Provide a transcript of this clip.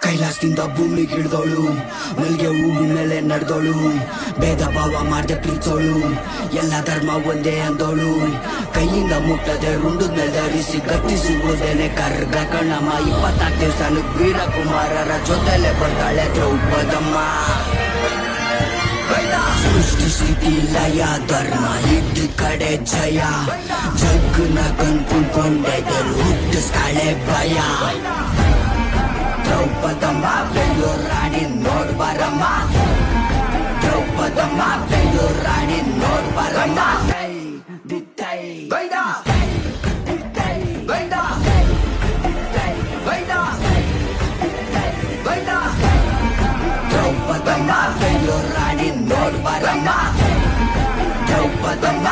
ಕೈಲಾಸದಿಂದ ಭೂಮಿಗಿಳಿದವಳು, ಮಲ್ಗೆ ಹೂವಿನ ಮೇಲೆ ನಡೆದವಳು, ಭೇದ ಭಾವ ಮಾಡದೆ ಪ್ರೀತಿಸೋಳು, ಎಲ್ಲ ಧರ್ಮ ಒಂದೇ ಅಂದೋಳು, ಕೈಯಿಂದ ಮುಟ್ಟದೆ ರುಂಡದ ಮೇಲೆ ಧರಿಸಿ ಗತ್ತಿಸುವುದೇನೆ ಕರ್ಗ ಕಣ್ಣಮ್ಮ. 24 ದಿವಸ ವೀರಕುಮಾರರ ಜೊತೆಲೆ ಬರ್ತಾಳೆ ದ್ರೌಪದಮ್ಮ. ಸೃಷ್ಟಿ ಸ್ಥಿತಿ ಲಯ ಧರ್ಮ ಇದ್ದ ಕಡೆ ಜಯ, ಜಗ್ಗನ ಕಣ್ಕೊಂಡೆದರು ಹುಟ್ಟಿಸ್ತಾಳೆ ಭಯ. ದ್ರೌಪದಮ್ಮ ಬೆಂಗಳೂರು ರಾಣಿ ನೋಡ್ಬಾರಮ್ಮ, ದ್ರೌಪದಮ್ಮ ಬೆಂಗಳೂರು ರಾಣಿ ನೋಡ್ಬಾರಮ್ಮ. ದ್ರೌಪದಮ್ಮ ಬೆಂಗಳೂರು ರಾಣಿ ನೋಡ್ಬಾರಮ್ಮ, ದ್ರೌಪದಮ್ಮ